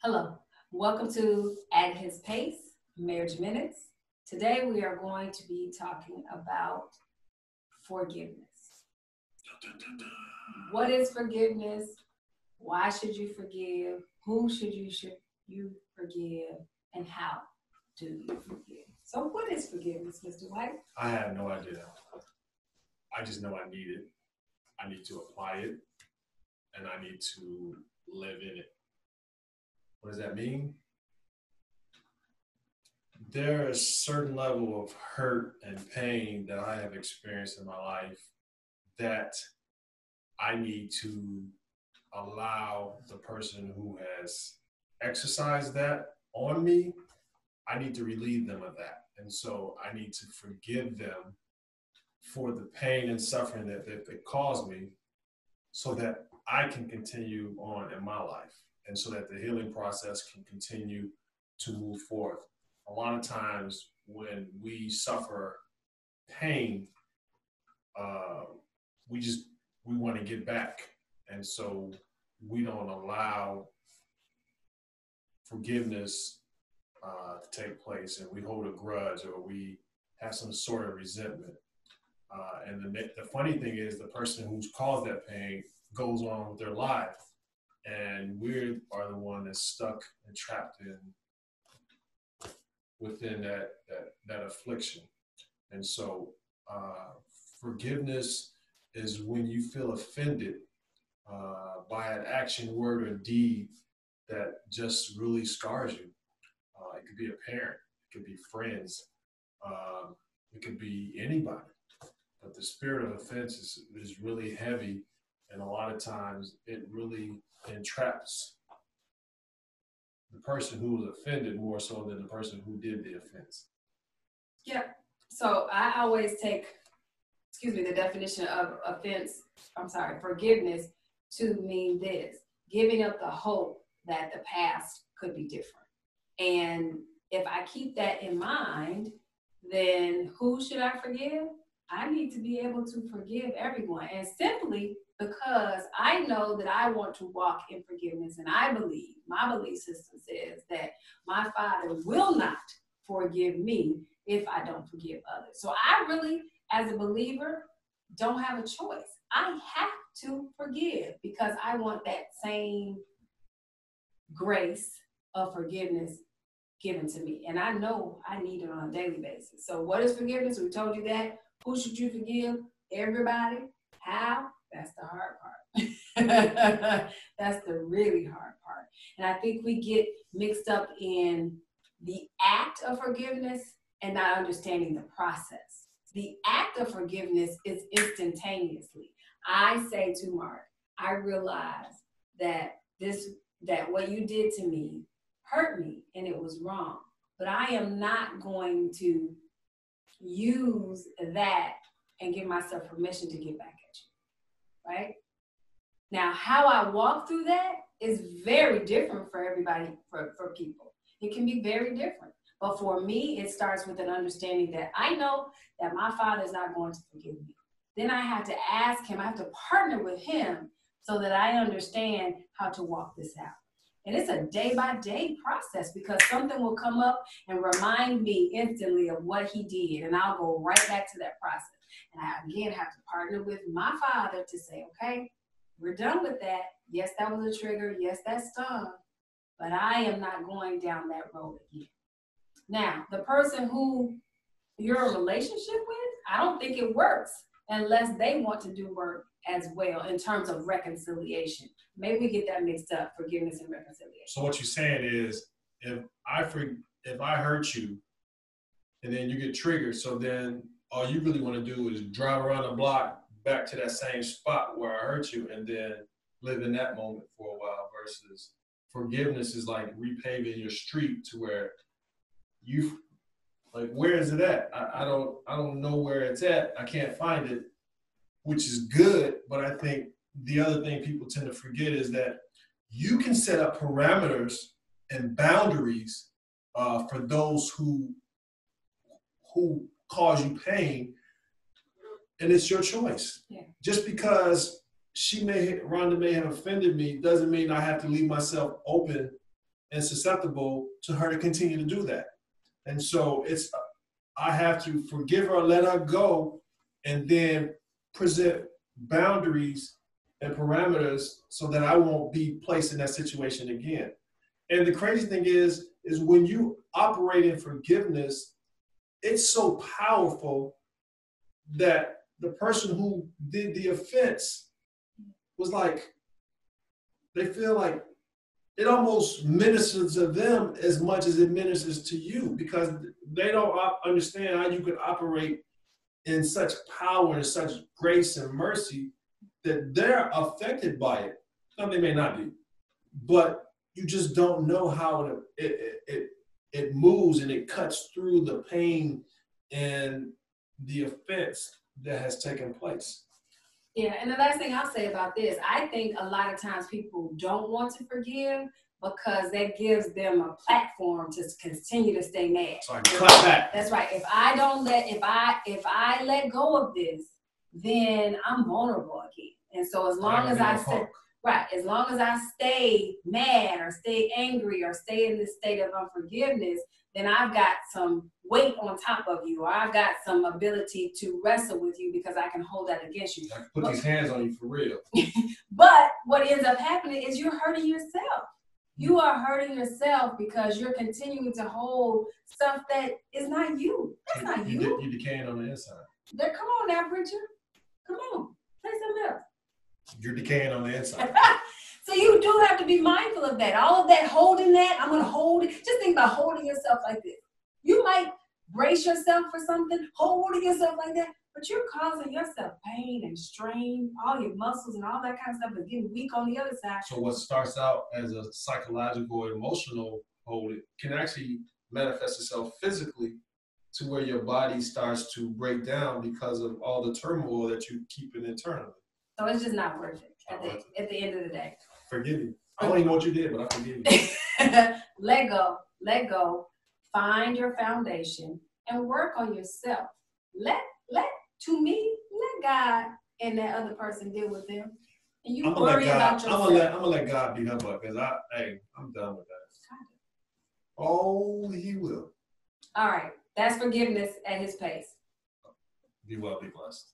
Hello, welcome to At His Pace, Marriage Minutes. Today we are going to be talking about forgiveness. What is forgiveness? Why should you forgive? Who should you forgive? And how do you forgive? So what is forgiveness, Mr. White? I have no idea. I just know I need it. I need to apply it, and I need to live in it. What does that mean? There is a certain level of hurt and pain that I have experienced in my life that I need to allow the person who has exercised that on me, I need to relieve them of that. And so I need to forgive them for the pain and suffering that they caused me so that I can continue on in my life and so that the healing process can continue to move forth. A lot of times when we suffer pain, uh, we want to get back. And so we don't allow forgiveness to take place, and we hold a grudge or we have some sort of resentment. And the funny thing is the person who's caused that pain goes on with their life, and we are the one that's stuck and trapped within that affliction. And so forgiveness is when you feel offended by an action, word, or deed that just really scars you. It could be a parent, it could be friends, it could be anybody. But the spirit of offense is really heavy, and a lot of times it really entraps the person who was offended more so than the person who did the offense. Yeah. So I always take, the definition of forgiveness to mean this: giving up the hope that the past could be different. And if I keep that in mind, then who should I forgive? I need to be able to forgive everyone. And simply because I know that I want to walk in forgiveness, and I believe, my belief system says that my Father will not forgive me if I don't forgive others. So I really, as a believer, don't have a choice. I have to forgive because I want that same grace of forgiveness given to me. And I know I need it on a daily basis. So what is forgiveness? We told you that. Who should you forgive? Everybody. How? That's the hard part. That's the really hard part. And I think we get mixed up in the act of forgiveness and not understanding the process. The act of forgiveness is instantaneously. I say to Mark, I realize that what you did to me hurt me and it was wrong. But I am not going to use that and give myself permission to get back at you, right? Now, how I walk through that is very different for everybody, for people. It can be very different. But for me, it starts with an understanding that I know that my Father is not going to forgive me. Then I have to ask him, I have to partner with him so that I understand how to walk this out. And it's a day-by-day process because something will come up and remind me instantly of what he did. And I'll go right back to that process. And I, again, have to partner with my Father to say, okay, we're done with that. Yes, that was a trigger. Yes, that stung. But I am not going down that road again. Now, the person who you're in a relationship with, I don't think it works unless they want to do work as well in terms of reconciliation. Maybe we get that mixed up, forgiveness and reconciliation. So what you're saying is, if I hurt you, and then you get triggered, so then all you really want to do is drive around the block back to that same spot where I hurt you, and then live in that moment for a while. Versus forgiveness is like repaving your street to where you, like, where is it at? I don't know where it's at. I can't find it, which is good. But I think the other thing people tend to forget is that you can set up parameters and boundaries for those who cause you pain, and it's your choice. Yeah. Just because Rhonda may have offended me doesn't mean I have to leave myself open and susceptible to her to continue to do that. And so I have to forgive her, let her go, and then present boundaries and parameters so that I won't be placed in that situation again. And the crazy thing is when you operate in forgiveness, it's so powerful that the person who did the offense was like, they feel like it almost ministers to them as much as it ministers to you, because they don't understand how you could operate in such power and such grace and mercy that they're affected by it. Now, they may not be, but you just don't know how it moves and it cuts through the pain and the offense that has taken place. Yeah, and the last thing I'll say about this, I think a lot of times people don't want to forgive because that gives them a platform to continue to stay mad. So I clap back. That's right. If I let go of this, then I'm vulnerable again. And so as long as I stay, right, as long as I stay mad or stay angry or stay in this state of unforgiveness, then I've got some weight on top of you, or I've got some ability to wrestle with you because I can hold that against you. I can put these hands on you for real. But what ends up happening is you're hurting yourself. You are hurting yourself because you're continuing to hold stuff that is not you. That's not you. You're decaying on the inside. Come on now, preacher. Come on. Say something else. You're decaying on the inside. So you do have to be mindful of that. All of that holding that, I'm going to hold it. Just think about holding yourself like this. You might brace yourself for something, holding yourself like that, but you're causing yourself pain and strain. All your muscles and all that kind of stuff is getting weak on the other side. So what starts out as a psychological, emotional hold, it can actually manifest itself physically to where your body starts to break down because of all the turmoil that you keep in internally. So it's just not worth it at the end of the day. Forgive me. I don't even know what you did, but I forgive you. Let go, find your foundation and work on yourself. Let God and that other person deal with them. And you worry about yourself. I'm gonna let God beat him up because I'm done with that. Oh, he will. All right. That's forgiveness at his pace. Be well, be blessed.